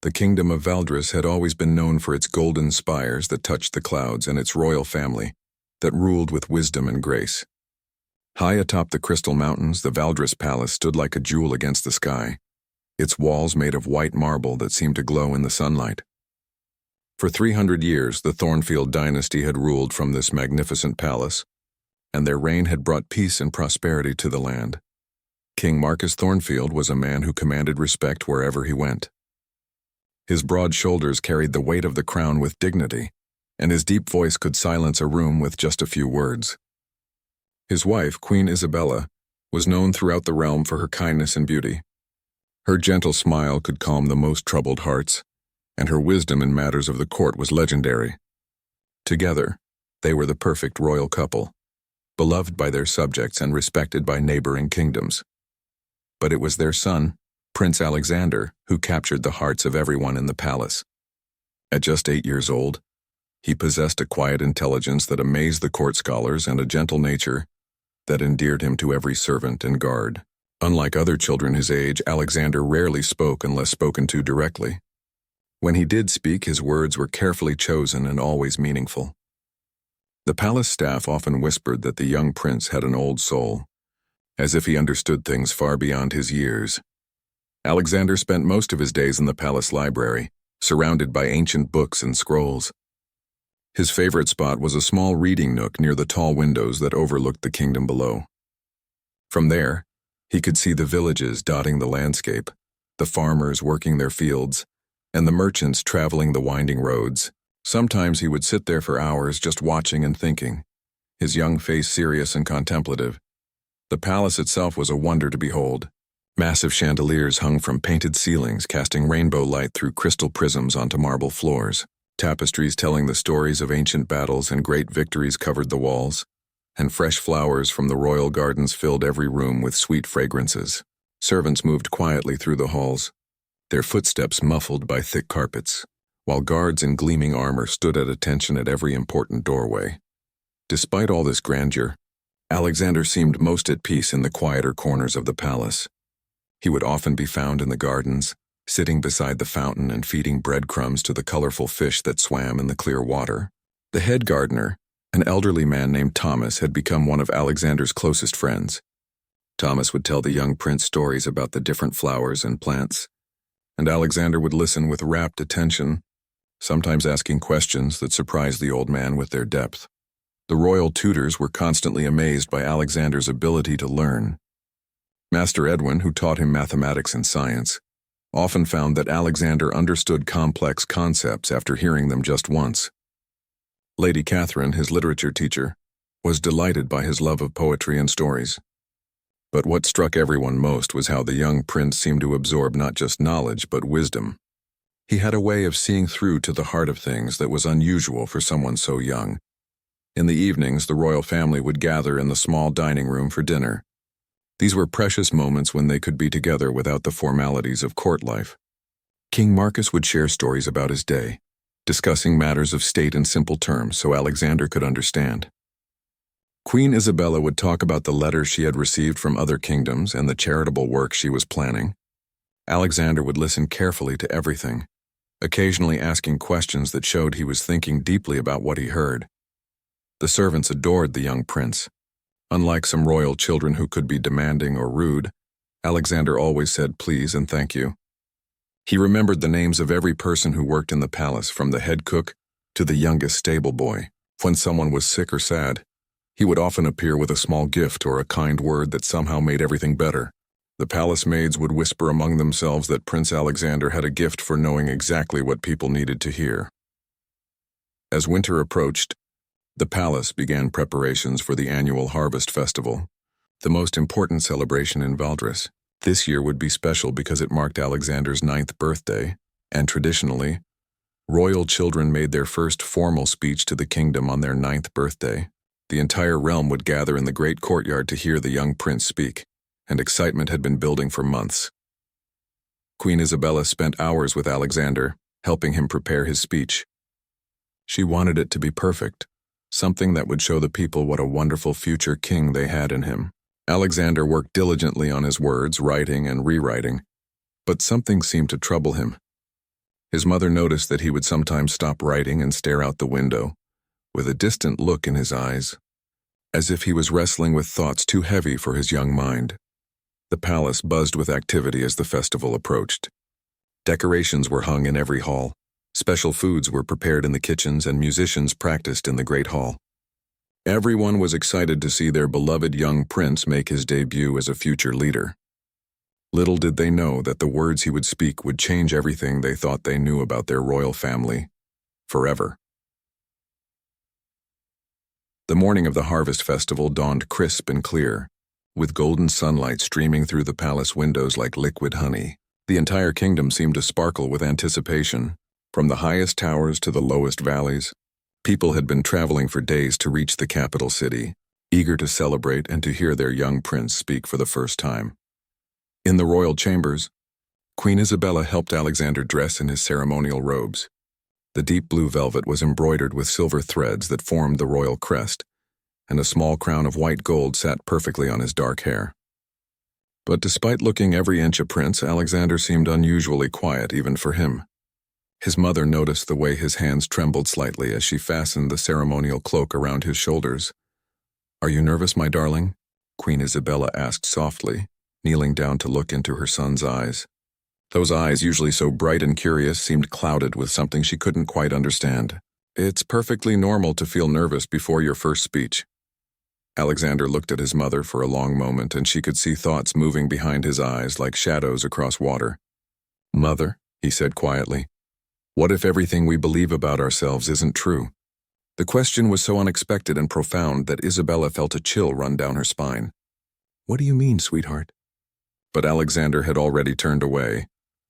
The kingdom of Valdres had always been known for its golden spires that touched the clouds and its royal family that ruled with wisdom and grace. High atop the crystal mountains, the Valdres Palace stood like a jewel against the sky, its walls made of white marble that seemed to glow in the sunlight. For 300 years, the Thornfield dynasty had ruled from this magnificent palace, and their reign had brought peace and prosperity to the land. King Marcus Thornfield was a man who commanded respect wherever he went. His broad shoulders carried the weight of the crown with dignity, and his deep voice could silence a room with just a few words. His wife, Queen Isabella, was known throughout the realm for her kindness and beauty. Her gentle smile could calm the most troubled hearts, and her wisdom in matters of the court was legendary. Together, they were the perfect royal couple, beloved by their subjects and respected by neighboring kingdoms. But it was their son, Prince Alexander, who captured the hearts of everyone in the palace. At just 8 years old, he possessed a quiet intelligence that amazed the court scholars and a gentle nature that endeared him to every servant and guard. Unlike other children his age, Alexander rarely spoke unless spoken to directly. When he did speak, his words were carefully chosen and always meaningful. The palace staff often whispered that the young prince had an old soul, as if he understood things far beyond his years. Alexander spent most of his days in the palace library, surrounded by ancient books and scrolls. His favorite spot was a small reading nook near the tall windows that overlooked the kingdom below. From there, he could see the villages dotting the landscape, the farmers working their fields, and the merchants traveling the winding roads. Sometimes he would sit there for hours just watching and thinking, his young face serious and contemplative. The palace itself was a wonder to behold. Massive chandeliers hung from painted ceilings, casting rainbow light through crystal prisms onto marble floors. Tapestries telling the stories of ancient battles and great victories covered the walls, and fresh flowers from the royal gardens filled every room with sweet fragrances. Servants moved quietly through the halls, their footsteps muffled by thick carpets, while guards in gleaming armor stood at attention at every important doorway. Despite all this grandeur, Alexander seemed most at peace in the quieter corners of the palace. He would often be found in the gardens, sitting beside the fountain and feeding breadcrumbs to the colorful fish that swam in the clear water. The head gardener, an elderly man named Thomas, had become one of Alexander's closest friends. Thomas would tell the young prince stories about the different flowers and plants, and Alexander would listen with rapt attention, sometimes asking questions that surprised the old man with their depth. The royal tutors were constantly amazed by Alexander's ability to learn. Master Edwin, who taught him mathematics and science, often found that Alexander understood complex concepts after hearing them just once. Lady Catherine, his literature teacher, was delighted by his love of poetry and stories. But what struck everyone most was how the young prince seemed to absorb not just knowledge but wisdom. He had a way of seeing through to the heart of things that was unusual for someone so young. In the evenings, the royal family would gather in the small dining room for dinner. These were precious moments when they could be together without the formalities of court life. King Marcus would share stories about his day, discussing matters of state in simple terms so Alexander could understand. Queen Isabella would talk about the letters she had received from other kingdoms and the charitable work she was planning. Alexander would listen carefully to everything, occasionally asking questions that showed he was thinking deeply about what he heard. The servants adored the young prince. Unlike some royal children who could be demanding or rude, Alexander always said please and thank you. He remembered the names of every person who worked in the palace, from the head cook to the youngest stable boy. When someone was sick or sad, he would often appear with a small gift or a kind word that somehow made everything better. The palace maids would whisper among themselves that Prince Alexander had a gift for knowing exactly what people needed to hear. As winter approached, the palace began preparations for the annual Harvest Festival, the most important celebration in Valdres. This year would be special because it marked Alexander's 9th birthday, and traditionally, royal children made their first formal speech to the kingdom on their 9th birthday. The entire realm would gather in the great courtyard to hear the young prince speak, and excitement had been building for months. Queen Isabella spent hours with Alexander, helping him prepare his speech. She wanted it to be perfect, something that would show the people what a wonderful future king they had in him. Alexander worked diligently on his words, writing and rewriting, but something seemed to trouble him. His mother noticed that he would sometimes stop writing and stare out the window, with a distant look in his eyes, as if he was wrestling with thoughts too heavy for his young mind. The palace buzzed with activity as the festival approached. Decorations were hung in every hall, special foods were prepared in the kitchens, and musicians practiced in the great hall. Everyone was excited to see their beloved young prince make his debut as a future leader. Little did they know that the words he would speak would change everything they thought they knew about their royal family, forever. The morning of the harvest festival dawned crisp and clear, with golden sunlight streaming through the palace windows like liquid honey. The entire kingdom seemed to sparkle with anticipation. From the highest towers to the lowest valleys, people had been traveling for days to reach the capital city, eager to celebrate and to hear their young prince speak for the first time. In the royal chambers, Queen Isabella helped Alexander dress in his ceremonial robes. The deep blue velvet was embroidered with silver threads that formed the royal crest, and a small crown of white gold sat perfectly on his dark hair. But despite looking every inch a prince, Alexander seemed unusually quiet even for him. His mother noticed the way his hands trembled slightly as she fastened the ceremonial cloak around his shoulders. "Are you nervous, my darling?" Queen Isabella asked softly, kneeling down to look into her son's eyes. Those eyes, usually so bright and curious, seemed clouded with something she couldn't quite understand. "It's perfectly normal to feel nervous before your first speech." Alexander looked at his mother for a long moment, and she could see thoughts moving behind his eyes like shadows across water. "Mother," he said quietly, "what if everything we believe about ourselves isn't true?" The question was so unexpected and profound that Isabella felt a chill run down her spine. "What do you mean, sweetheart?" But Alexander had already turned away,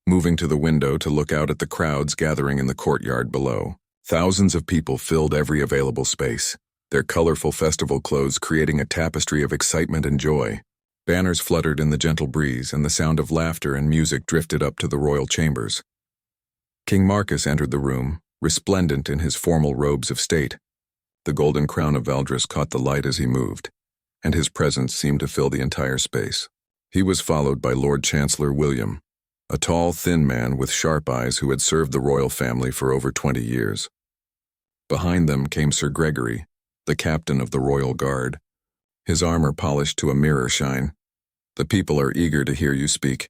moving to the window to look out at the crowds gathering in the courtyard below. Thousands of people filled every available space, their colorful festival clothes creating a tapestry of excitement and joy. Banners fluttered in the gentle breeze, and the sound of laughter and music drifted up to the royal chambers. King Marcus entered the room, resplendent in his formal robes of state. The golden crown of Valdres caught the light as he moved, and his presence seemed to fill the entire space. He was followed by Lord Chancellor William, a tall, thin man with sharp eyes who had served the royal family for over 20 years. Behind them came Sir Gregory, the captain of the royal guard, his armor polished to a mirror shine. "The people are eager to hear you speak,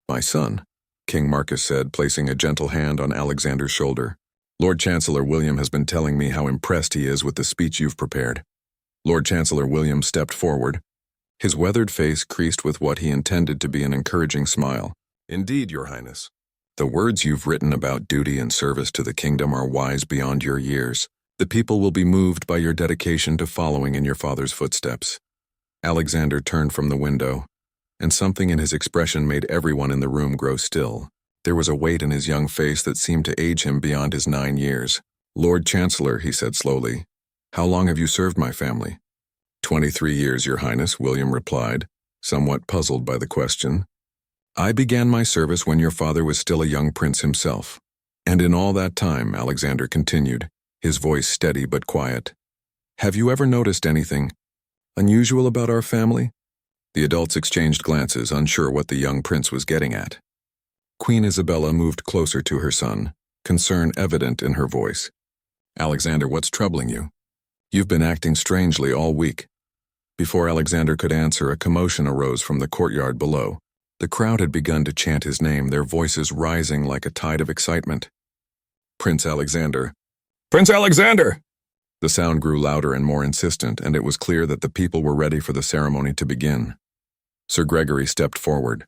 my son," King Marcus said, placing a gentle hand on Alexander's shoulder. "Lord Chancellor William has been telling me how impressed he is with the speech you've prepared." Lord Chancellor William stepped forward, his weathered face creased with what he intended to be an encouraging smile. "Indeed, Your Highness. The words you've written about duty and service to the kingdom are wise beyond your years. The people will be moved by your dedication to following in your father's footsteps." Alexander turned from the window, and something in his expression made everyone in the room grow still. There was a weight in his young face that seemed to age him beyond his 9 years. "Lord Chancellor," he said slowly, "how long have you served my family?" 23 years, Your Highness," William replied, somewhat puzzled by the question. "I began my service when your father was still a young prince himself. And in all that time," Alexander continued, his voice steady but quiet, "have you ever noticed anything unusual about our family?" The adults exchanged glances, unsure what the young prince was getting at. Queen Isabella moved closer to her son, concern evident in her voice. "Alexander, what's troubling you? You've been acting strangely all week." Before Alexander could answer, a commotion arose from the courtyard below. The crowd had begun to chant his name, their voices rising like a tide of excitement. "Prince Alexander! Prince Alexander!" The sound grew louder and more insistent, and it was clear that the people were ready for the ceremony to begin. Sir Gregory stepped forward.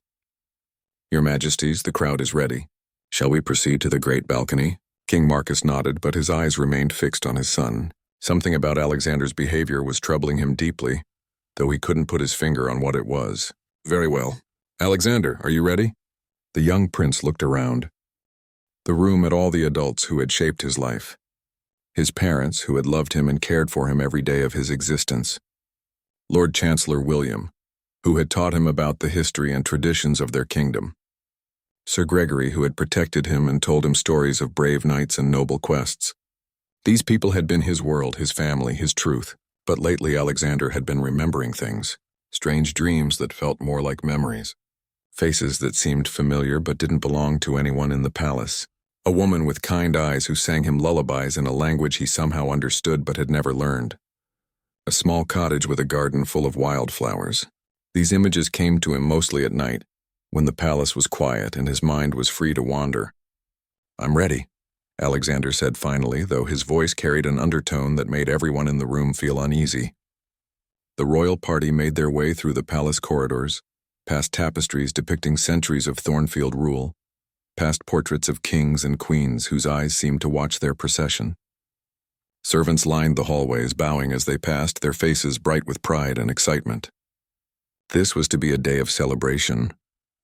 "Your Majesties, the crowd is ready. Shall we proceed to the great balcony?" King Marcus nodded, but his eyes remained fixed on his son. Something about Alexander's behavior was troubling him deeply, though he couldn't put his finger on what it was. "Very well. Alexander, are you ready?" The young prince looked around. The room had all the adults who had shaped his life. His parents, who had loved him and cared for him every day of his existence. Lord Chancellor William, who had taught him about the history and traditions of their kingdom. Sir Gregory, who had protected him and told him stories of brave knights and noble quests. These people had been his world, his family, his truth. But lately Alexander had been remembering things, strange dreams that felt more like memories. Faces that seemed familiar but didn't belong to anyone in the palace. A woman with kind eyes who sang him lullabies in a language he somehow understood but had never learned. A small cottage with a garden full of wildflowers. These images came to him mostly at night, when the palace was quiet and his mind was free to wander. "I'm ready," Alexander said finally, though his voice carried an undertone that made everyone in the room feel uneasy. The royal party made their way through the palace corridors, past tapestries depicting centuries of Thornfield rule, past portraits of kings and queens whose eyes seemed to watch their procession. Servants lined the hallways, bowing as they passed, their faces bright with pride and excitement. This was to be a day of celebration,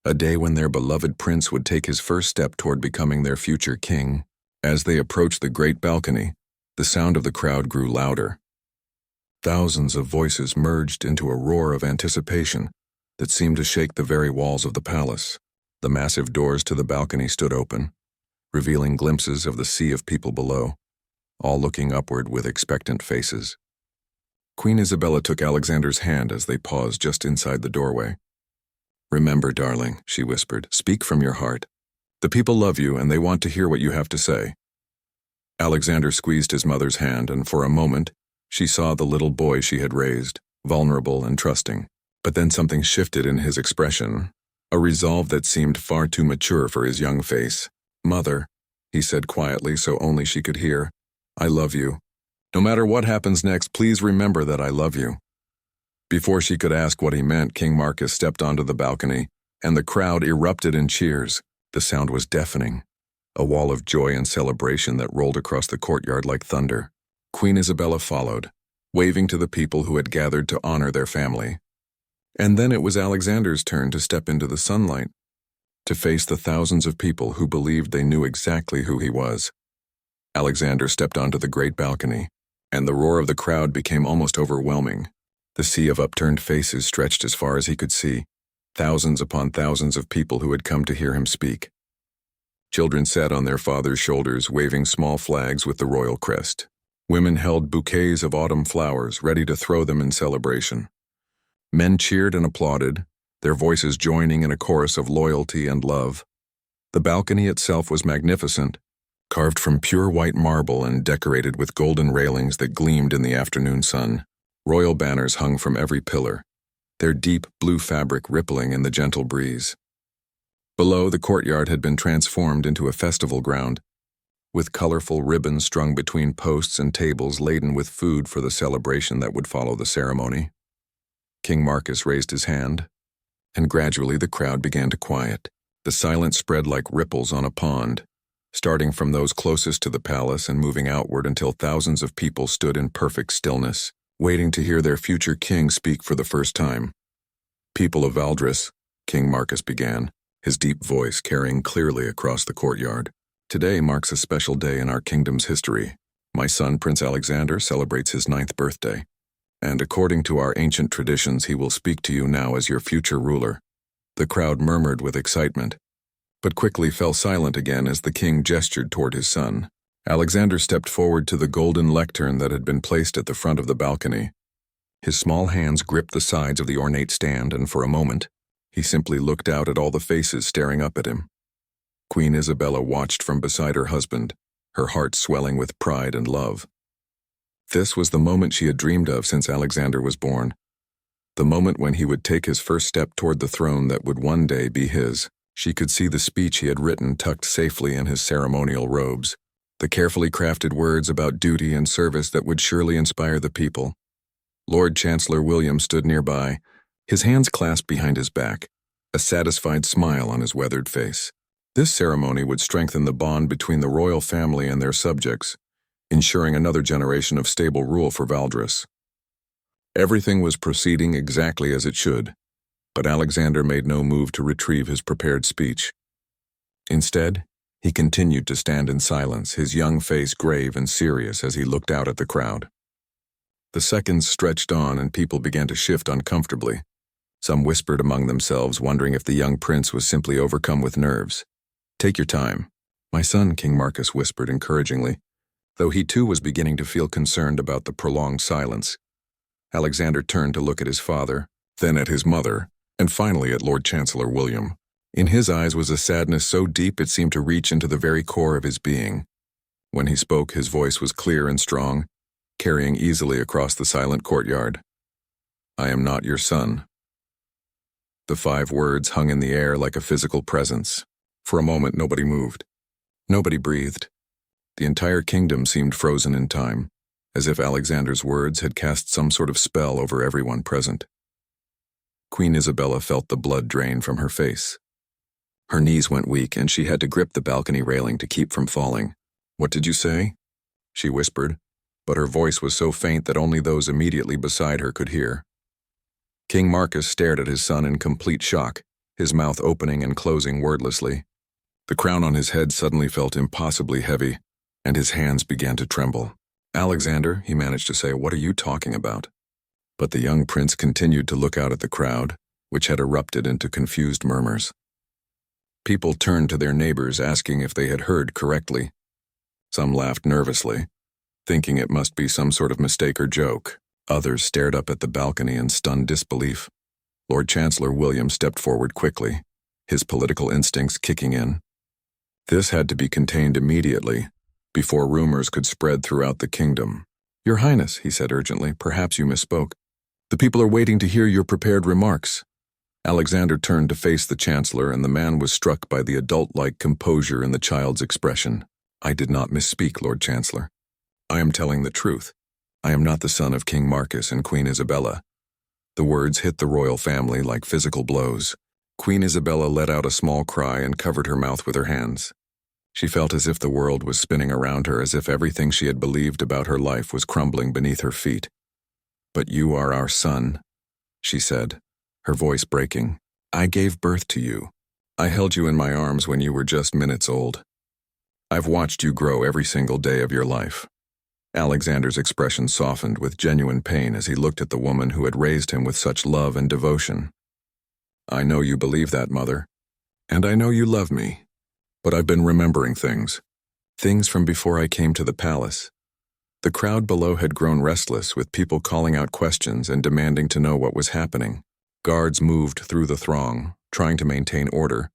a day when their beloved prince would take his first step toward becoming their future king. As they approached the great balcony, the sound of the crowd grew louder. Thousands of voices merged into a roar of anticipation that seemed to shake the very walls of the palace. The massive doors to the balcony stood open, revealing glimpses of the sea of people below, all looking upward with expectant faces. Queen Isabella took Alexander's hand as they paused just inside the doorway. "Remember, darling," she whispered, "speak from your heart. The people love you and they want to hear what you have to say." Alexander squeezed his mother's hand, and for a moment, she saw the little boy she had raised, vulnerable and trusting. But then something shifted in his expression, a resolve that seemed far too mature for his young face. "Mother," he said quietly so only she could hear, "I love you. No matter what happens next, please remember that I love you." Before she could ask what he meant, King Marcus stepped onto the balcony, and the crowd erupted in cheers. The sound was deafening, a wall of joy and celebration that rolled across the courtyard like thunder. Queen Isabella followed, waving to the people who had gathered to honor their family. And then it was Alexander's turn to step into the sunlight, to face the thousands of people who believed they knew exactly who he was. Alexander stepped onto the great balcony, and the roar of the crowd became almost overwhelming. The sea of upturned faces stretched as far as he could see, thousands upon thousands of people who had come to hear him speak. Children sat on their father's shoulders, waving small flags with the royal crest. Women held bouquets of autumn flowers, ready to throw them in celebration. Men cheered and applauded, their voices joining in a chorus of loyalty and love. The balcony itself was magnificent, carved from pure white marble and decorated with golden railings that gleamed in the afternoon sun. Royal banners hung from every pillar, their deep blue fabric rippling in the gentle breeze. Below, the courtyard had been transformed into a festival ground, with colorful ribbons strung between posts and tables laden with food for the celebration that would follow the ceremony. King Marcus raised his hand, and gradually the crowd began to quiet. The silence spread like ripples on a pond, starting from those closest to the palace and moving outward until thousands of people stood in perfect stillness, waiting to hear their future king speak for the first time. "People of Valdris," King Marcus began, his deep voice carrying clearly across the courtyard. "Today marks a special day in our kingdom's history. My son, Prince Alexander, celebrates his 9th birthday. And according to our ancient traditions, he will speak to you now as your future ruler." The crowd murmured with excitement, but quickly fell silent again as the king gestured toward his son. Alexander stepped forward to the golden lectern that had been placed at the front of the balcony. His small hands gripped the sides of the ornate stand, and for a moment, he simply looked out at all the faces staring up at him. Queen Isabella watched from beside her husband, her heart swelling with pride and love. This was the moment she had dreamed of since Alexander was born, the moment when he would take his first step toward the throne that would one day be his. She could see the speech he had written tucked safely in his ceremonial robes, the carefully crafted words about duty and service that would surely inspire the people. Lord Chancellor William stood nearby, his hands clasped behind his back, a satisfied smile on his weathered face. This ceremony would strengthen the bond between the royal family and their subjects, ensuring another generation of stable rule for Valdris. Everything was proceeding exactly as it should, but Alexander made no move to retrieve his prepared speech. Instead, he continued to stand in silence, his young face grave and serious as he looked out at the crowd. The seconds stretched on and people began to shift uncomfortably. Some whispered among themselves, wondering if the young prince was simply overcome with nerves. "Take your time, my son," King Marcus whispered encouragingly, though he too was beginning to feel concerned about the prolonged silence. Alexander turned to look at his father, then at his mother, and finally at Lord Chancellor William. In his eyes was a sadness so deep it seemed to reach into the very core of his being. When he spoke, his voice was clear and strong, carrying easily across the silent courtyard. "I am not your son." The 5 words hung in the air like a physical presence. For a moment, nobody moved. Nobody breathed. The entire kingdom seemed frozen in time, as if Alexander's words had cast some sort of spell over everyone present. Queen Isabella felt the blood drain from her face. Her knees went weak, and she had to grip the balcony railing to keep from falling. "What did you say?" she whispered, but her voice was so faint that only those immediately beside her could hear. King Marcus stared at his son in complete shock, his mouth opening and closing wordlessly. The crown on his head suddenly felt impossibly heavy, and his hands began to tremble. "Alexander," he managed to say, "what are you talking about?" But the young prince continued to look out at the crowd, which had erupted into confused murmurs. People turned to their neighbors asking if they had heard correctly. Some laughed nervously, thinking it must be some sort of mistake or joke. Others stared up at the balcony in stunned disbelief. Lord Chancellor William stepped forward quickly, his political instincts kicking in. This had to be contained immediately, before rumors could spread throughout the kingdom. "Your Highness," he said urgently, "perhaps you misspoke. The people are waiting to hear your prepared remarks." Alexander turned to face the Chancellor, and the man was struck by the adult-like composure in the child's expression. "I did not misspeak, Lord Chancellor. I am telling the truth. I am not the son of King Marcus and Queen Isabella." The words hit the royal family like physical blows. Queen Isabella let out a small cry and covered her mouth with her hands. She felt as if the world was spinning around her, as if everything she had believed about her life was crumbling beneath her feet. "But you are our son," she said, her voice breaking. "I gave birth to you. I held you in my arms when you were just minutes old. I've watched you grow every single day of your life." Alexander's expression softened with genuine pain as he looked at the woman who had raised him with such love and devotion. "I know you believe that, Mother, and I know you love me, but I've been remembering things from before I came to the palace." The crowd below had grown restless, with people calling out questions and demanding to know what was happening. Guards moved through the throng, trying to maintain order,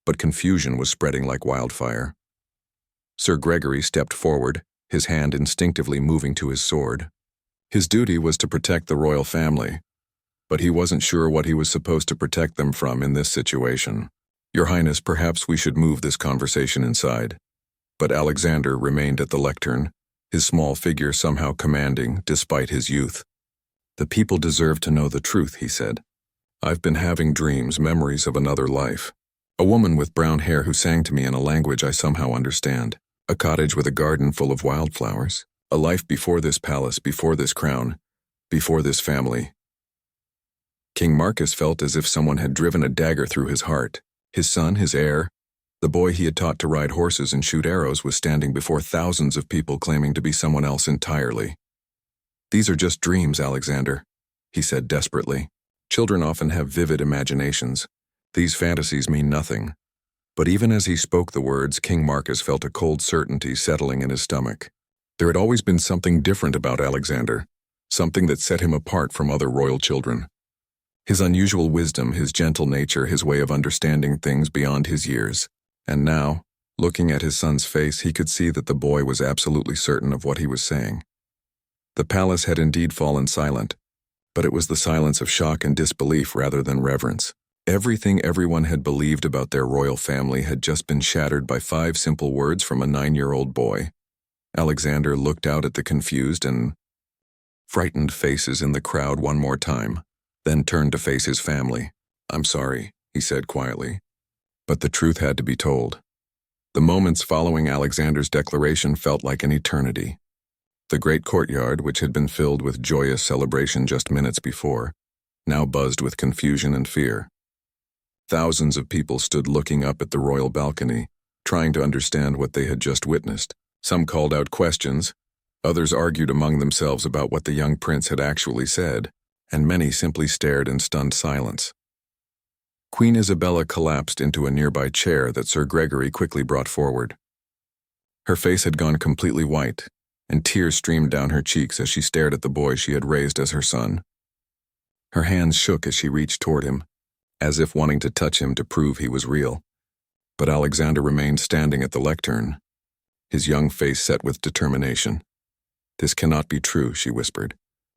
but confusion was spreading like wildfire. Sir Gregory stepped forward, his hand instinctively moving to his sword. His duty was to protect the royal family, but he wasn't sure what he was supposed to protect them from in this situation. "Your Highness, perhaps we should move this conversation inside." But Alexander remained at the lectern, his small figure somehow commanding despite his youth. "The people deserve to know the truth," he said. "I've been having dreams, memories of another life. A woman with brown hair who sang to me in a language I somehow understand. A cottage with a garden full of wildflowers. A life before this palace, before this crown, before this family." King Marcus felt as if someone had driven a dagger through his heart. His son, his heir, the boy he had taught to ride horses and shoot arrows, was standing before thousands of people claiming to be someone else entirely. "These are just dreams, Alexander," he said desperately. "Children often have vivid imaginations. These fantasies mean nothing." But even as he spoke the words, King Marcus felt a cold certainty settling in his stomach. There had always been something different about Alexander, something that set him apart from other royal children. His unusual wisdom, his gentle nature, his way of understanding things beyond his years. And now, looking at his son's face, he could see that the boy was absolutely certain of what he was saying. The palace had indeed fallen silent, but it was the silence of shock and disbelief rather than reverence. Everything everyone had believed about their royal family had just been shattered by 5 simple words from a 9-year-old boy. Alexander looked out at the confused and frightened faces in the crowd one more time, then turned to face his family. "I'm sorry," he said quietly, but the truth had to be told. The moments following Alexander's declaration felt like an eternity. The great courtyard, which had been filled with joyous celebration just minutes before, now buzzed with confusion and fear. Thousands of people stood looking up at the royal balcony, trying to understand what they had just witnessed. Some called out questions, others argued among themselves about what the young prince had actually said, and many simply stared in stunned silence. Queen Isabella collapsed into a nearby chair that Sir Gregory quickly brought forward. Her face had gone completely white, and tears streamed down her cheeks as she stared at the boy she had raised as her son. Her hands shook as she reached toward him, as if wanting to touch him to prove he was real. But Alexander remained standing at the lectern, his young face set with determination. "This cannot be true," she whispered,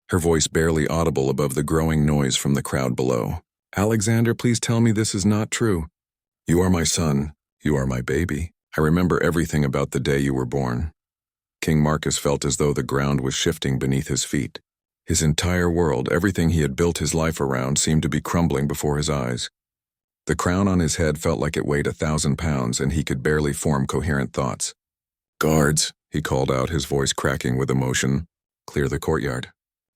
her voice barely audible above the growing noise from the crowd below. "Alexander, please tell me this is not true. You are my son. You are my baby. I remember everything about the day you were born." King Marcus felt as though the ground was shifting beneath his feet. His entire world, everything he had built his life around, seemed to be crumbling before his eyes. The crown on his head felt like it weighed 1,000 pounds, and he could barely form coherent thoughts. "Guards," he called out, his voice cracking with emotion. "Clear the courtyard.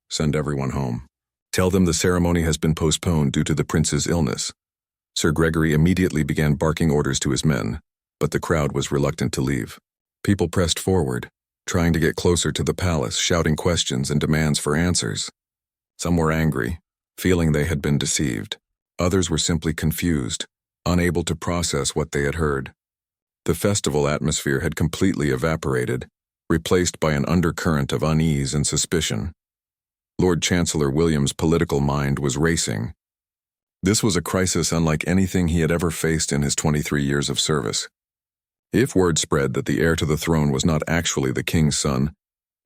Send everyone home. Tell them the ceremony has been postponed due to the prince's illness." Sir Gregory immediately began barking orders to his men, but the crowd was reluctant to leave. People pressed forward, trying to get closer to the palace, shouting questions and demands for answers. Some were angry, feeling they had been deceived. Others were simply confused, unable to process what they had heard. The festival atmosphere had completely evaporated, replaced by an undercurrent of unease and suspicion. Lord Chancellor William's political mind was racing. This was a crisis unlike anything he had ever faced in his 23 years of service. If word spread that the heir to the throne was not actually the king's son,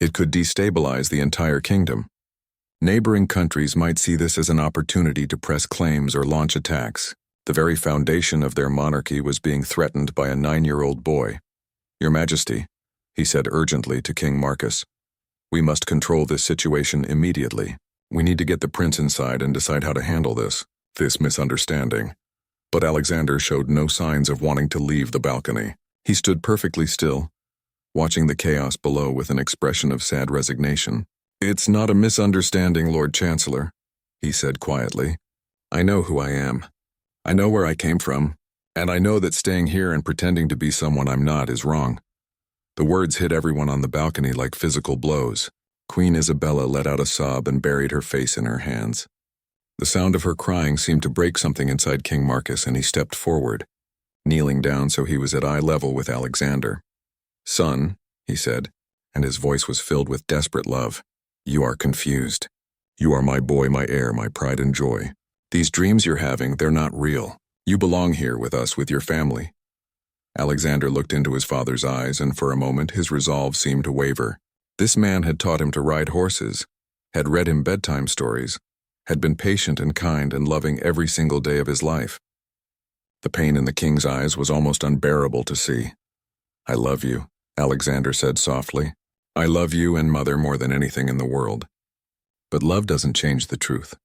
it could destabilize the entire kingdom. Neighboring countries might see this as an opportunity to press claims or launch attacks. The very foundation of their monarchy was being threatened by a 9-year-old boy. "Your Majesty," he said urgently to King Marcus, "we must control this situation immediately. We need to get the prince inside and decide how to handle this misunderstanding." But Alexander showed no signs of wanting to leave the balcony. He stood perfectly still, watching the chaos below with an expression of sad resignation. "It's not a misunderstanding, Lord Chancellor," he said quietly. "I know who I am. I know where I came from, and I know that staying here and pretending to be someone I'm not is wrong." The words hit everyone on the balcony like physical blows. Queen Isabella let out a sob and buried her face in her hands. The sound of her crying seemed to break something inside King Marcus, and he stepped forward, kneeling down so he was at eye level with Alexander. "Son," he said, and his voice was filled with desperate love, "you are confused. You are my boy, my heir, my pride and joy. These dreams you're having, they're not real. You belong here with us, with your family." Alexander looked into his father's eyes, and for a moment his resolve seemed to waver. This man had taught him to ride horses, had read him bedtime stories, had been patient and kind and loving every single day of his life. The pain in the king's eyes was almost unbearable to see. "I love you," Alexander said softly. "I love you and Mother more than anything in the world. But love doesn't change the truth.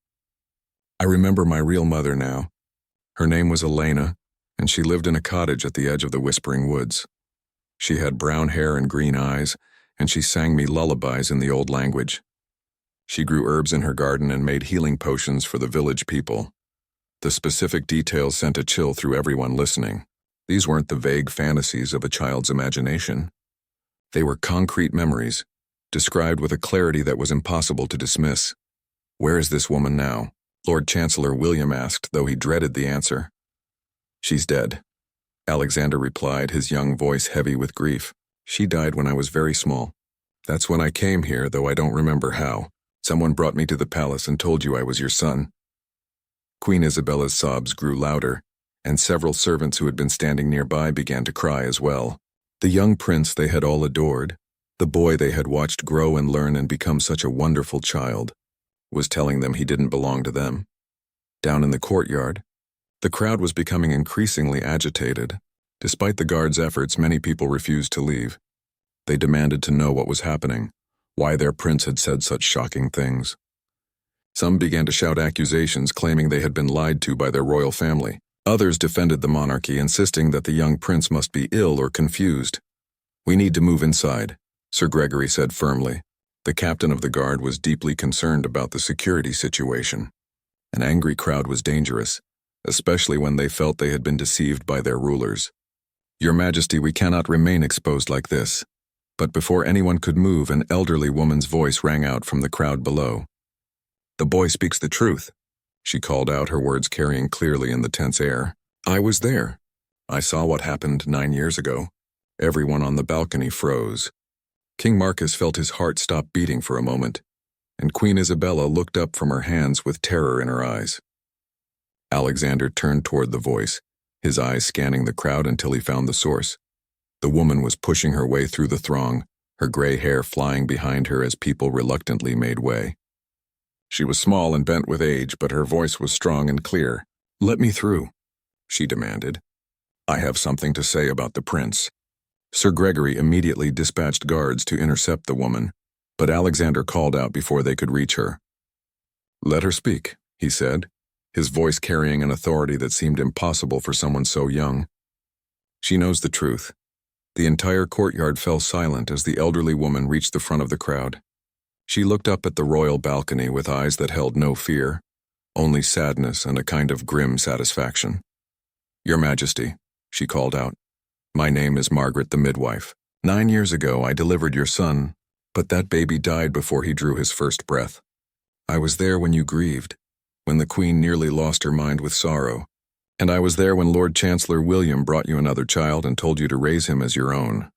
I remember my real mother now. Her name was Elena, and she lived in a cottage at the edge of the Whispering Woods. She had brown hair and green eyes, and she sang me lullabies in the old language. She grew herbs in her garden and made healing potions for the village people." The specific details sent a chill through everyone listening. These weren't the vague fantasies of a child's imagination. They were concrete memories, described with a clarity that was impossible to dismiss. "Where is this woman now?" Lord Chancellor William asked, though he dreaded the answer. "She's dead," Alexander replied, his young voice heavy with grief. "She died when I was very small. That's when I came here, though I don't remember how. Someone brought me to the palace and told you I was your son." Queen Isabella's sobs grew louder, and several servants who had been standing nearby began to cry as well. The young prince they had all adored, the boy they had watched grow and learn and become such a wonderful child, was telling them he didn't belong to them. Down in the courtyard, the crowd was becoming increasingly agitated. Despite the guards' efforts, many people refused to leave. They demanded to know what was happening, why their prince had said such shocking things. Some began to shout accusations, claiming they had been lied to by their royal family. Others defended the monarchy, insisting that the young prince must be ill or confused. "We need to move inside," Sir Gregory said firmly. The captain of the guard was deeply concerned about the security situation. An angry crowd was dangerous, especially when they felt they had been deceived by their rulers. "Your Majesty, we cannot remain exposed like this." But before anyone could move, an elderly woman's voice rang out from the crowd below. "The boy speaks the truth," she called out, her words carrying clearly in the tense air. "I was there. I saw what happened 9 years ago." Everyone on the balcony froze. King Marcus felt his heart stop beating for a moment, and Queen Isabella looked up from her hands with terror in her eyes. Alexander turned toward the voice, his eyes scanning the crowd until he found the source. The woman was pushing her way through the throng, her gray hair flying behind her as people reluctantly made way. She was small and bent with age, but her voice was strong and clear. "Let me through," she demanded. "I have something to say about the prince." Sir Gregory immediately dispatched guards to intercept the woman, but Alexander called out before they could reach her. "Let her speak," he said, his voice carrying an authority that seemed impossible for someone so young. "She knows the truth." The entire courtyard fell silent as the elderly woman reached the front of the crowd. She looked up at the royal balcony with eyes that held no fear, only sadness and a kind of grim satisfaction. "Your Majesty," she called out, "my name is Margaret the midwife. 9 years ago I delivered your son, but that baby died before he drew his first breath. I was there when you grieved, when the Queen nearly lost her mind with sorrow, and I was there when Lord Chancellor William brought you another child and told you to raise him as your own."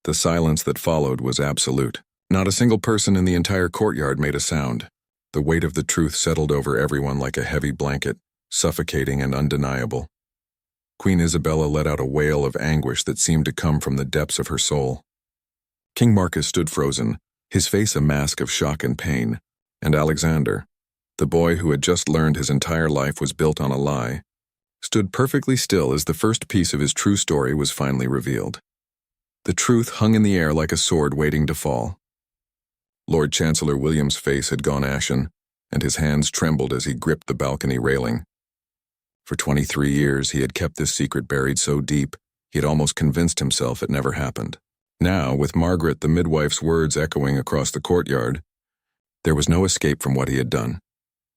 The silence that followed was absolute. Not a single person in the entire courtyard made a sound. The weight of the truth settled over everyone like a heavy blanket, suffocating and undeniable. Queen Isabella let out a wail of anguish that seemed to come from the depths of her soul. King Marcus stood frozen, his face a mask of shock and pain, and Alexander, the boy who had just learned his entire life was built on a lie, stood perfectly still as the first piece of his true story was finally revealed. The truth hung in the air like a sword waiting to fall. Lord Chancellor William's face had gone ashen, and his hands trembled as he gripped the balcony railing. For 23 years he had kept this secret buried so deep, he had almost convinced himself it never happened. Now, with Margaret the midwife's words echoing across the courtyard, there was no escape from what he had done.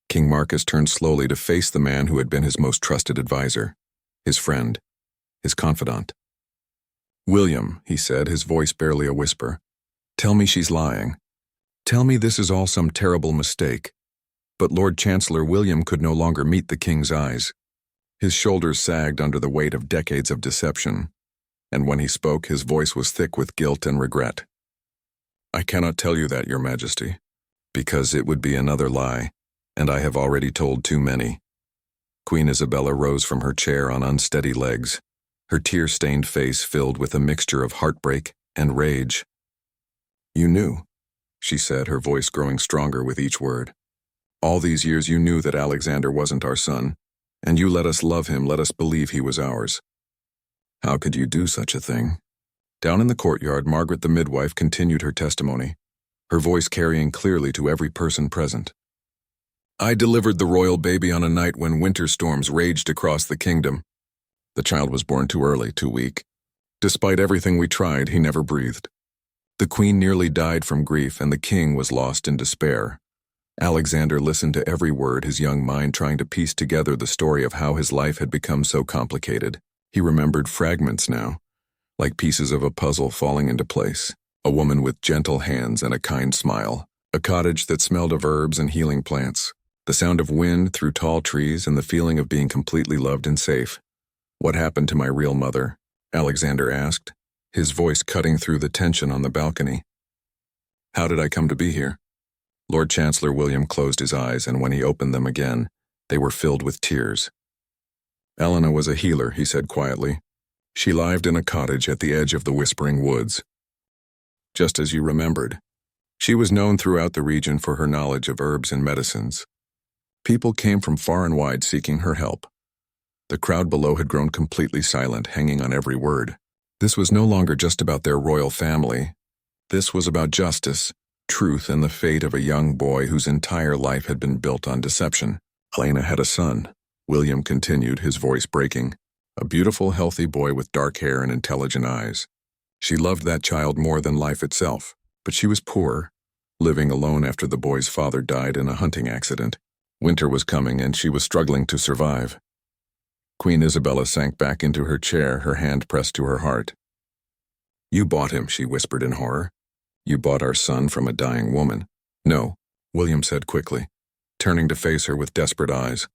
King Marcus turned slowly to face the man who had been his most trusted advisor, his friend, his confidant. "William," he said, his voice barely a whisper, "tell me she's lying. Tell me this is all some terrible mistake." But Lord Chancellor William could no longer meet the king's eyes. His shoulders sagged under the weight of decades of deception, and when he spoke, his voice was thick with guilt and regret. "I cannot tell you that, Your Majesty, because it would be another lie, and I have already told too many." Queen Isabella rose from her chair on unsteady legs, her tear-stained face filled with a mixture of heartbreak and rage. "You knew," she said, her voice growing stronger with each word. "All these years you knew that Alexander wasn't our son, and you let us love him, let us believe he was ours. How could you do such a thing?" Down in the courtyard, Margaret the midwife continued her testimony, her voice carrying clearly to every person present. "I delivered the royal baby on a night when winter storms raged across the kingdom. The child was born too early, too weak. Despite everything we tried, he never breathed. The queen nearly died from grief, and the king was lost in despair." Alexander listened to every word, his young mind trying to piece together the story of how his life had become so complicated. He remembered fragments now, like pieces of a puzzle falling into place. A woman with gentle hands and a kind smile. A cottage that smelled of herbs and healing plants. The sound of wind through tall trees and the feeling of being completely loved and safe. "What happened to my real mother?" Alexander asked, his voice cutting through the tension on the balcony. "How did I come to be here?" Lord Chancellor William closed his eyes, and when he opened them again, they were filled with tears. "Elena was a healer," he said quietly. "She lived in a cottage at the edge of the Whispering Woods. Just as you remembered. She was known throughout the region for her knowledge of herbs and medicines. People came from far and wide seeking her help." The crowd below had grown completely silent, hanging on every word. This was no longer just about their royal family. This was about justice, truth, and the fate of a young boy whose entire life had been built on deception. "Elena had a son," William continued, his voice breaking. "A beautiful, healthy boy with dark hair and intelligent eyes. She loved that child more than life itself, but she was poor, living alone after the boy's father died in a hunting accident. Winter was coming, and she was struggling to survive." Queen Isabella sank back into her chair, her hand pressed to her heart. "You bought him," she whispered in horror. "You bought our son from a dying woman." "No," William said quickly, turning to face her with desperate eyes.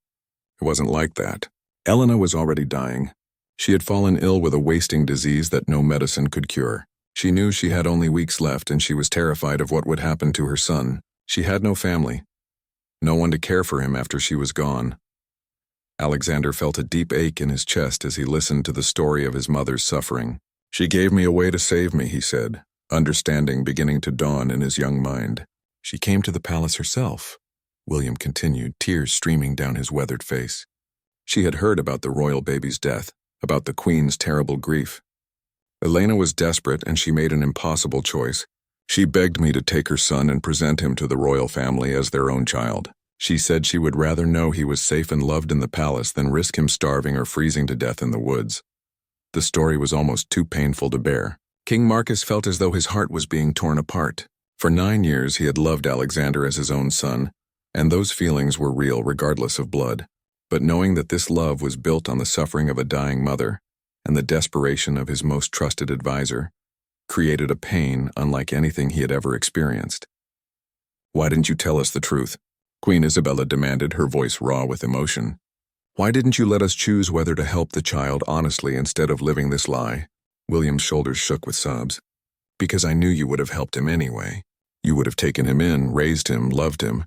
"It wasn't like that. Elena was already dying. She had fallen ill with a wasting disease that no medicine could cure. She knew she had only weeks left, and she was terrified of what would happen to her son. She had no family, no one to care for him after she was gone. Alexander felt a deep ache in his chest as he listened to the story of his mother's suffering. "She gave me a way to save me," he said, understanding beginning to dawn in his young mind. "She came to the palace herself," William continued, tears streaming down his weathered face. "She had heard about the royal baby's death, about the queen's terrible grief. Elena was desperate and she made an impossible choice. She begged me to take her son and present him to the royal family as their own child. She said she would rather know he was safe and loved in the palace than risk him starving or freezing to death in the woods." The story was almost too painful to bear. King Marcus felt as though his heart was being torn apart. For 9 years he had loved Alexander as his own son, and those feelings were real regardless of blood. But knowing that this love was built on the suffering of a dying mother and the desperation of his most trusted advisor, created a pain unlike anything he had ever experienced. "Why didn't you tell us the truth?" Queen Isabella demanded, her voice raw with emotion. "Why didn't you let us choose whether to help the child honestly instead of living this lie?" William's shoulders shook with sobs. "Because I knew you would have helped him anyway. You would have taken him in, raised him, loved him.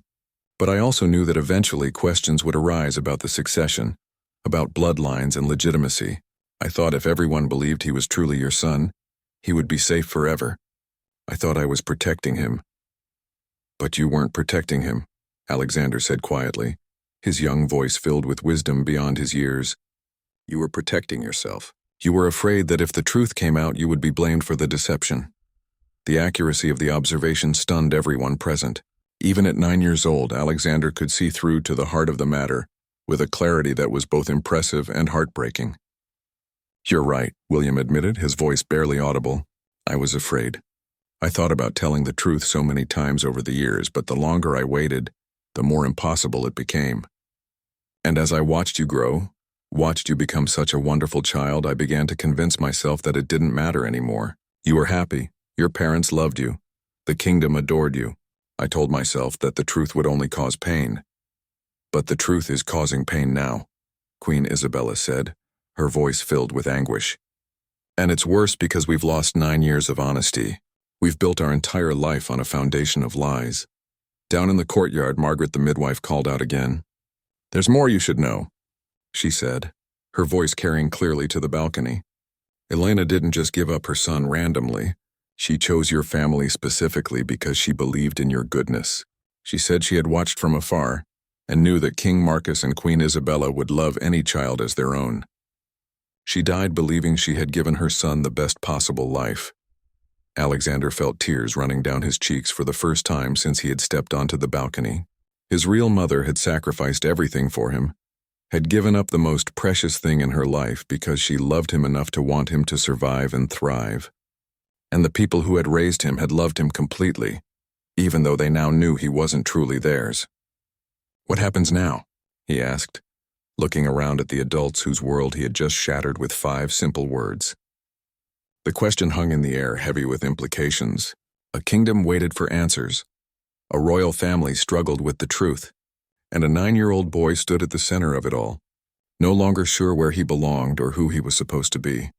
But I also knew that eventually questions would arise about the succession, about bloodlines and legitimacy. I thought if everyone believed he was truly your son, he would be safe forever. I thought I was protecting him." "But you weren't protecting him," Alexander said quietly, his young voice filled with wisdom beyond his years. "You were protecting yourself. You were afraid that if the truth came out, you would be blamed for the deception." The accuracy of the observation stunned everyone present. Even at 9 years old, Alexander could see through to the heart of the matter, with a clarity that was both impressive and heartbreaking. "You're right," William admitted, his voice barely audible. "I was afraid. I thought about telling the truth so many times over the years, but the longer I waited, the more impossible it became. And as I watched you grow, watched you become such a wonderful child, I began to convince myself that it didn't matter anymore. You were happy. Your parents loved you. The kingdom adored you. I told myself that the truth would only cause pain. But the truth is causing pain now," Queen Isabella said, her voice filled with anguish. "And it's worse because we've lost 9 years of honesty. We've built our entire life on a foundation of lies." Down in the courtyard, Margaret the midwife called out again. "There's more you should know," she said, her voice carrying clearly to the balcony. "Elena didn't just give up her son randomly. She chose your family specifically because she believed in your goodness. She said she had watched from afar and knew that King Marcus and Queen Isabella would love any child as their own. She died believing she had given her son the best possible life." Alexander felt tears running down his cheeks for the first time since he had stepped onto the balcony. His real mother had sacrificed everything for him, had given up the most precious thing in her life because she loved him enough to want him to survive and thrive. And the people who had raised him had loved him completely, even though they now knew he wasn't truly theirs. "What happens now?" he asked, looking around at the adults whose world he had just shattered with 5 simple words. The question hung in the air, heavy with implications. A kingdom waited for answers. A royal family struggled with the truth. And a 9-year-old boy stood at the center of it all, no longer sure where he belonged or who he was supposed to be.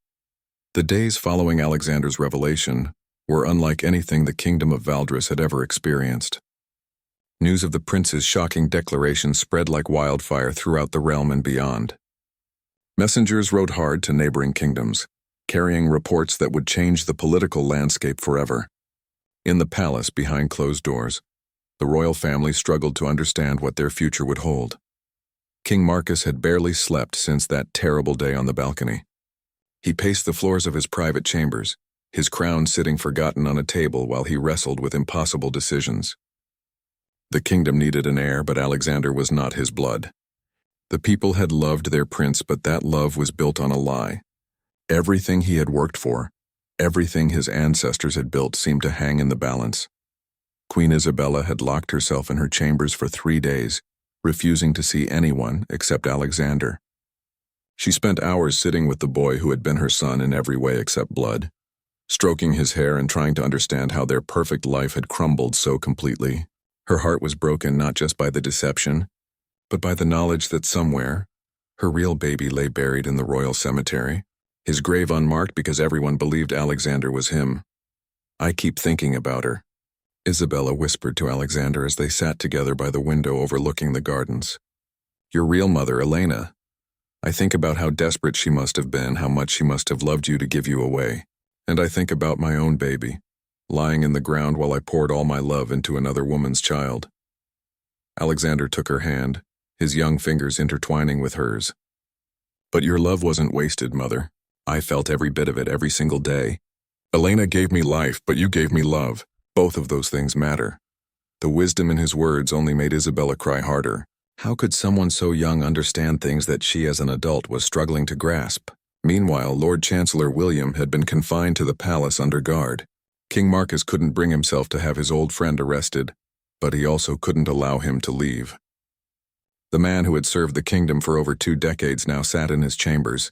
The days following Alexander's revelation were unlike anything the kingdom of Valdris had ever experienced. News of the prince's shocking declaration spread like wildfire throughout the realm and beyond. Messengers rode hard to neighboring kingdoms, carrying reports that would change the political landscape forever. In the palace behind closed doors, the royal family struggled to understand what their future would hold. King Marcus had barely slept since that terrible day on the balcony. He paced the floors of his private chambers, his crown sitting forgotten on a table while he wrestled with impossible decisions. The kingdom needed an heir, but Alexander was not his blood. The people had loved their prince, but that love was built on a lie. Everything he had worked for, everything his ancestors had built seemed to hang in the balance. Queen Isabella had locked herself in her chambers for 3 days, refusing to see anyone except Alexander. She spent hours sitting with the boy who had been her son in every way except blood, stroking his hair and trying to understand how their perfect life had crumbled so completely. Her heart was broken not just by the deception, but by the knowledge that somewhere, her real baby lay buried in the royal cemetery, his grave unmarked because everyone believed Alexander was him. "I keep thinking about her," Isabella whispered to Alexander as they sat together by the window overlooking the gardens. "Your real mother, Elena, I think about how desperate she must have been, how much she must have loved you to give you away. And I think about my own baby, lying in the ground while I poured all my love into another woman's child. Alexander took her hand, his young fingers intertwining with hers. But your love wasn't wasted, Mother. I felt every bit of it every single day. Elena gave me life, but you gave me love. Both of those things matter. The wisdom in his words only made Isabella cry harder. How could someone so young understand things that she as an adult was struggling to grasp? Meanwhile, Lord Chancellor William had been confined to the palace under guard. King Marcus couldn't bring himself to have his old friend arrested, but he also couldn't allow him to leave. The man who had served the kingdom for over 2 decades now sat in his chambers,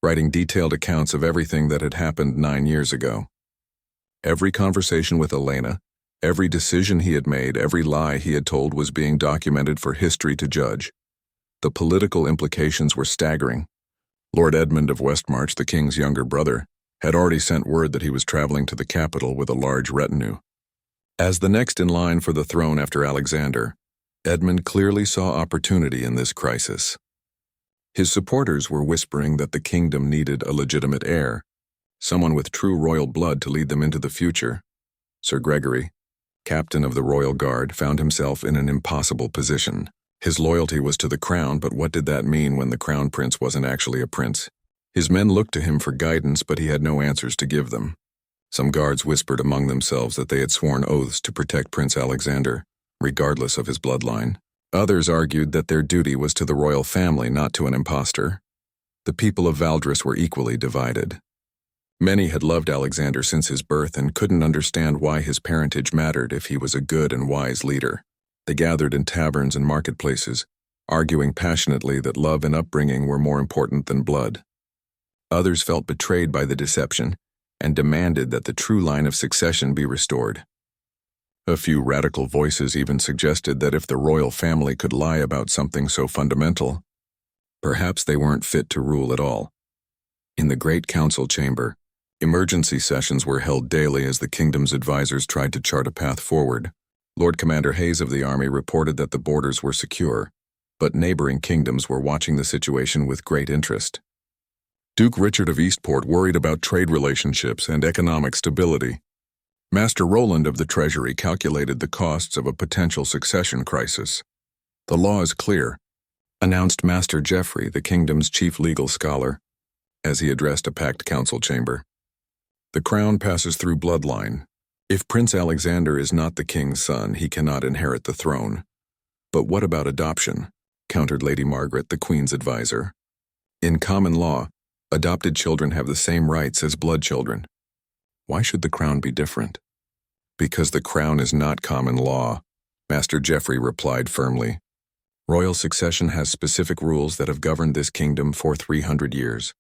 writing detailed accounts of everything that had happened 9 years ago. Every conversation with Elena, every decision he had made, every lie he had told was being documented for history to judge. The political implications were staggering. Lord Edmund of Westmarch, the king's younger brother, had already sent word that he was traveling to the capital with a large retinue. As the next in line for the throne after Alexander, Edmund clearly saw opportunity in this crisis. His supporters were whispering that the kingdom needed a legitimate heir, someone with true royal blood to lead them into the future. Sir Gregory, captain of the royal guard, found himself in an impossible position. His loyalty was to the crown, but what did that mean when the crown prince wasn't actually a prince? His men looked to him for guidance, but he had no answers to give them. Some guards whispered among themselves that they had sworn oaths to protect Prince Alexander, regardless of his bloodline. Others argued that their duty was to the royal family, not to an impostor. The people of Valdres were equally divided. Many had loved Alexander since his birth and couldn't understand why his parentage mattered if he was a good and wise leader. They gathered in taverns and marketplaces, arguing passionately that love and upbringing were more important than blood. Others felt betrayed by the deception and demanded that the true line of succession be restored. A few radical voices even suggested that if the royal family could lie about something so fundamental, perhaps they weren't fit to rule at all. In the great council chamber, emergency sessions were held daily as the kingdom's advisors tried to chart a path forward. Lord Commander Hayes of the army reported that the borders were secure, but neighboring kingdoms were watching the situation with great interest. Duke Richard of Eastport worried about trade relationships and economic stability. Master Roland of the Treasury calculated the costs of a potential succession crisis. The law is clear, announced Master Geoffrey, the kingdom's chief legal scholar, as he addressed a packed council chamber. The crown passes through bloodline. If Prince Alexander is not the king's son, he cannot inherit the throne. But what about adoption? Countered Lady Margaret, the queen's advisor. In common law, adopted children have the same rights as blood children. Why should the crown be different? Because the crown is not common law, Master Geoffrey replied firmly. Royal succession has specific rules that have governed this kingdom for 300 years.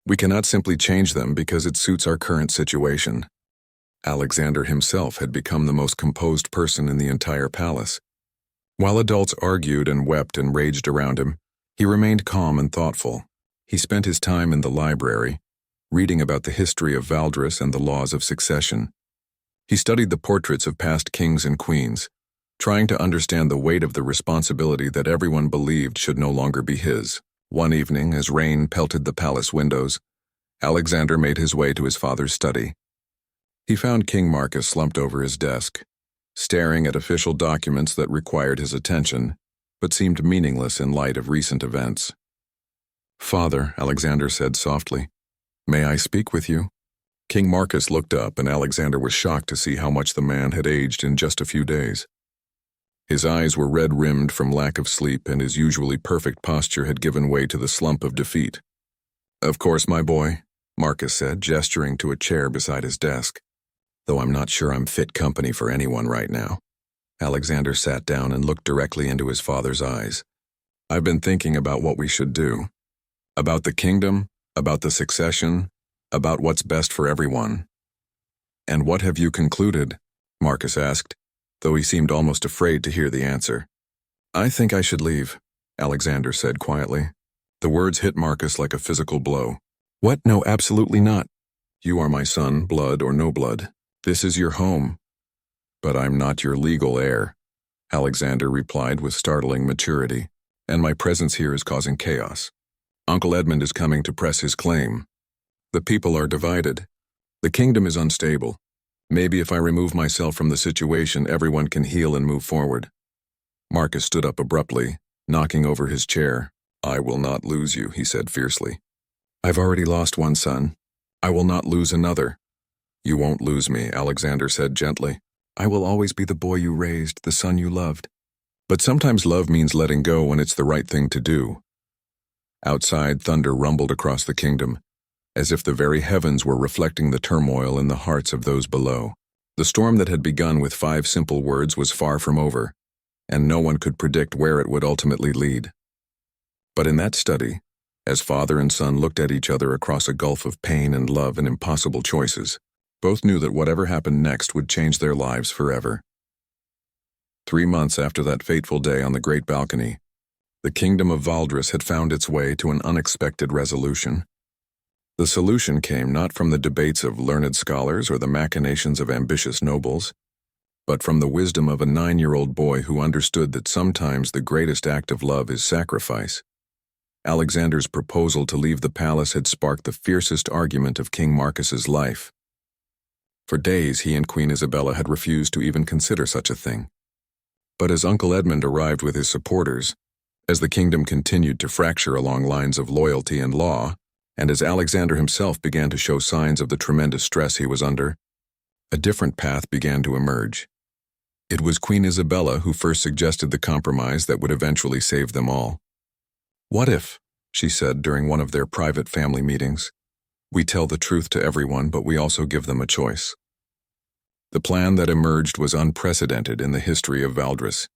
We cannot simply change them because it suits our current situation. Alexander himself had become the most composed person in the entire palace. While adults argued and wept and raged around him, he remained calm and thoughtful. He spent his time in the library, reading about the history of Valdres and the laws of succession. He studied the portraits of past kings and queens, trying to understand the weight of the responsibility that everyone believed should no longer be his. One evening, as rain pelted the palace windows, Alexander made his way to his father's study. He found King Marcus slumped over his desk, staring at official documents that required his attention, but seemed meaningless in light of recent events. "Father," Alexander said softly, "may I speak with you?" King Marcus looked up, and Alexander was shocked to see how much the man had aged in just a few days. His eyes were red-rimmed from lack of sleep, and his usually perfect posture had given way to the slump of defeat. "Of course, my boy," Marcus said, gesturing to a chair beside his desk. "Though I'm not sure I'm fit company for anyone right now." Alexander sat down and looked directly into his father's eyes. "I've been thinking about what we should do. About the kingdom, about the succession, about what's best for everyone." "And what have you concluded?" Marcus asked, though he seemed almost afraid to hear the answer. "I think I should leave," Alexander said quietly. The words hit Marcus like a physical blow. "What? No, absolutely not. You are my son, blood or no blood. This is your home." "But I'm not your legal heir," Alexander replied with startling maturity, "and my presence here is causing chaos." Uncle Edmund is coming to press his claim. The people are divided. The kingdom is unstable. Maybe if I remove myself from the situation, everyone can heal and move forward." Marcus stood up abruptly, knocking over his chair. "I will not lose you," he said fiercely. "I've already lost one son. I will not lose another." "You won't lose me," Alexander said gently. "I will always be the boy you raised, the son you loved." But sometimes love means letting go when it's the right thing to do. Outside, thunder rumbled across the kingdom, as if the very heavens were reflecting the turmoil in the hearts of those below. The storm that had begun with 5 simple words was far from over, and no one could predict where it would ultimately lead. But in that study, as father and son looked at each other across a gulf of pain and love and impossible choices, both knew that whatever happened next would change their lives forever. 3 months after that fateful day on the great balcony, the kingdom of Valdris had found its way to an unexpected resolution. The solution came not from the debates of learned scholars or the machinations of ambitious nobles, but from the wisdom of a 9-year-old boy who understood that sometimes the greatest act of love is sacrifice. Alexander's proposal to leave the palace had sparked the fiercest argument of King Marcus's life. For days he and Queen Isabella had refused to even consider such a thing. But as Uncle Edmund arrived with his supporters, as the kingdom continued to fracture along lines of loyalty and law, and as Alexander himself began to show signs of the tremendous stress he was under, a different path began to emerge. It was Queen Isabella who first suggested the compromise that would eventually save them all. "What if," she said during one of their private family meetings, "we tell the truth to everyone, but we also give them a choice?" The plan that emerged was unprecedented in the history of Valdris.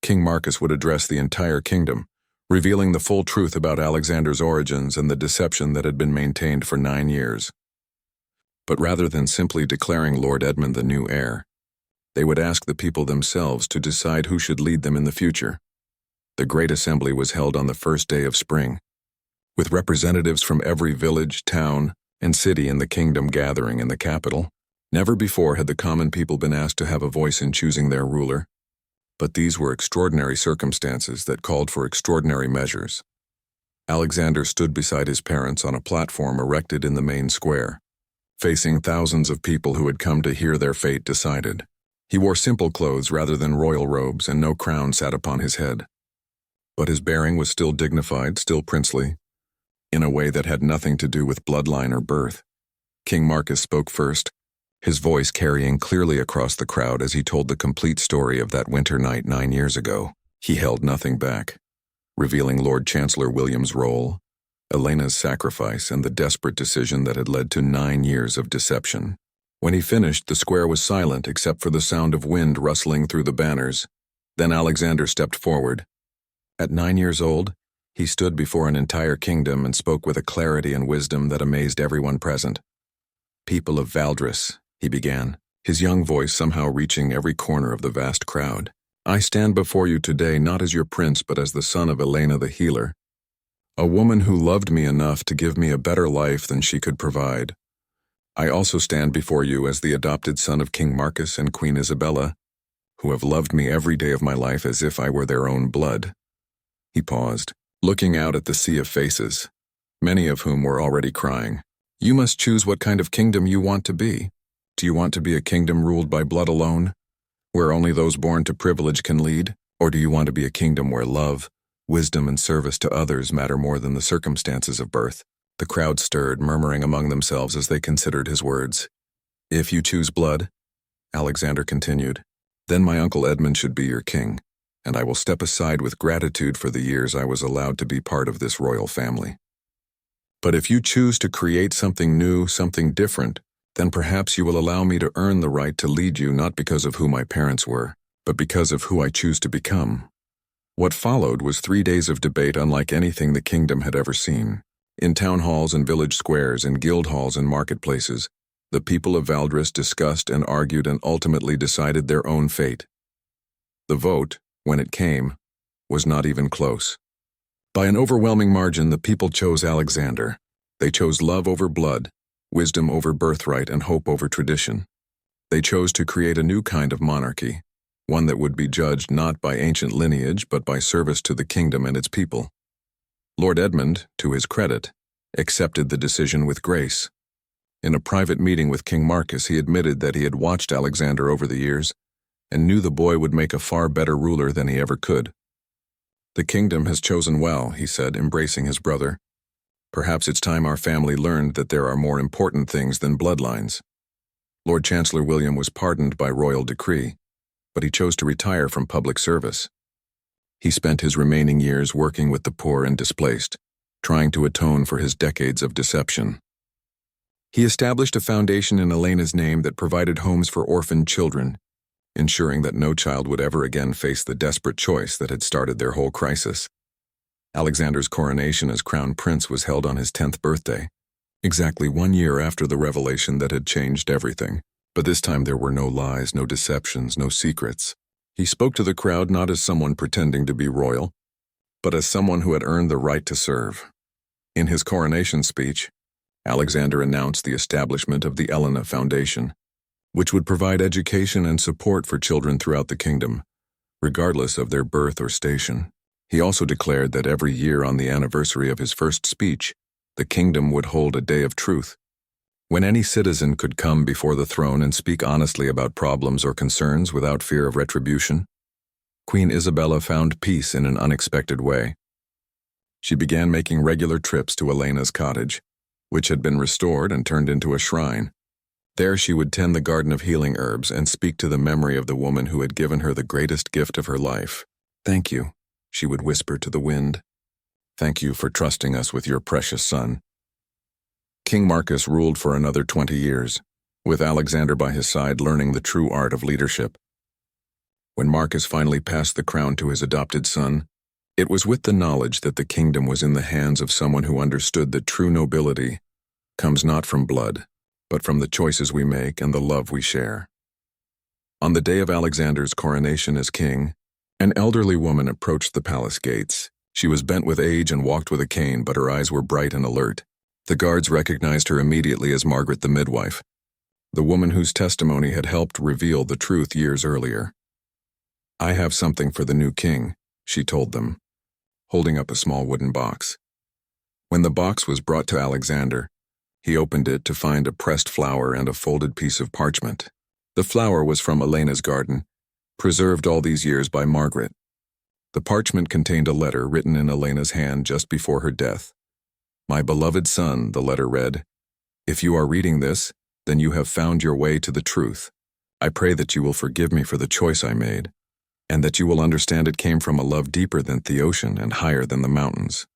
King Marcus would address the entire kingdom, revealing the full truth about Alexander's origins and the deception that had been maintained for 9 years. But rather than simply declaring Lord Edmund the new heir, they would ask the people themselves to decide who should lead them in the future. The Great Assembly was held on the first day of spring, with representatives from every village, town, and city in the kingdom gathering in the capital. Never before had the common people been asked to have a voice in choosing their ruler. But these were extraordinary circumstances that called for extraordinary measures. Alexander stood beside his parents on a platform erected in the main square, facing thousands of people who had come to hear their fate decided. He wore simple clothes rather than royal robes, and no crown sat upon his head. But his bearing was still dignified, still princely, in a way that had nothing to do with bloodline or birth. King Marcus spoke first, his voice carrying clearly across the crowd as he told the complete story of that winter night 9 years ago. He held nothing back, revealing Lord Chancellor William's role, Elena's sacrifice, and the desperate decision that had led to 9 years of deception. When he finished, the square was silent except for the sound of wind rustling through the banners. Then Alexander stepped forward. At 9 years old, he stood before an entire kingdom and spoke with a clarity and wisdom that amazed everyone present. "People of Valdris," he began, his young voice somehow reaching every corner of the vast crowd. "I stand before you today not as your prince but as the son of Elena the healer, a woman who loved me enough to give me a better life than she could provide. I also stand before you as the adopted son of King Marcus and Queen Isabella, who have loved me every day of my life as if I were their own blood." He paused, looking out at the sea of faces, many of whom were already crying. "You must choose what kind of kingdom you want to be. Do you want to be a kingdom ruled by blood alone, where only those born to privilege can lead? Or do you want to be a kingdom where love, wisdom, and service to others matter more than the circumstances of birth?" The crowd stirred, murmuring among themselves as they considered his words. "If you choose blood," Alexander continued, "then my Uncle Edmund should be your king, and I will step aside with gratitude for the years I was allowed to be part of this royal family. But if you choose to create something new, something different, then perhaps you will allow me to earn the right to lead you not because of who my parents were, but because of who I choose to become." What followed was 3 days of debate unlike anything the kingdom had ever seen. In town halls and village squares, in guild halls and marketplaces, the people of Valdris discussed and argued and ultimately decided their own fate. The vote, when it came, was not even close. By an overwhelming margin, the people chose Alexander. They chose love over blood, wisdom over birthright, and hope over tradition. They chose to create a new kind of monarchy, one that would be judged not by ancient lineage but by service to the kingdom and its people. Lord Edmund, to his credit, accepted the decision with grace. In a private meeting with King Marcus, he admitted that he had watched Alexander over the years and knew the boy would make a far better ruler than he ever could. "The kingdom has chosen well," he said, embracing his brother. "Perhaps it's time our family learned that there are more important things than bloodlines." Lord Chancellor William was pardoned by royal decree, but he chose to retire from public service. He spent his remaining years working with the poor and displaced, trying to atone for his decades of deception. He established a foundation in Elena's name that provided homes for orphaned children, ensuring that no child would ever again face the desperate choice that had started their whole crisis. Alexander's coronation as crown prince was held on his 10th birthday, exactly 1 year after the revelation that had changed everything. But this time there were no lies, no deceptions, no secrets. He spoke to the crowd not as someone pretending to be royal, but as someone who had earned the right to serve. In his coronation speech, Alexander announced the establishment of the Elena Foundation, which would provide education and support for children throughout the kingdom, regardless of their birth or station. He also declared that every year on the anniversary of his first speech, the kingdom would hold a day of truth, when any citizen could come before the throne and speak honestly about problems or concerns without fear of retribution. Queen Isabella found peace in an unexpected way. She began making regular trips to Elena's cottage, which had been restored and turned into a shrine. There she would tend the garden of healing herbs and speak to the memory of the woman who had given her the greatest gift of her life. "Thank you," she would whisper to the wind. "Thank you for trusting us with your precious son." King Marcus ruled for another 20 years, with Alexander by his side learning the true art of leadership. When Marcus finally passed the crown to his adopted son, it was with the knowledge that the kingdom was in the hands of someone who understood that true nobility comes not from blood, but from the choices we make and the love we share. On the day of Alexander's coronation as king, an elderly woman approached the palace gates. She was bent with age and walked with a cane, but her eyes were bright and alert. The guards recognized her immediately as Margaret the midwife, the woman whose testimony had helped reveal the truth years earlier. "I have something for the new king," she told them, holding up a small wooden box. When the box was brought to Alexander, he opened it to find a pressed flower and a folded piece of parchment. The flower was from Elena's garden, preserved all these years by Margaret. The parchment contained a letter written in Elena's hand just before her death. "My beloved son," the letter read, "if you are reading this, then you have found your way to the truth. I pray that you will forgive me for the choice I made, and that you will understand it came from a love deeper than the ocean and higher than the mountains.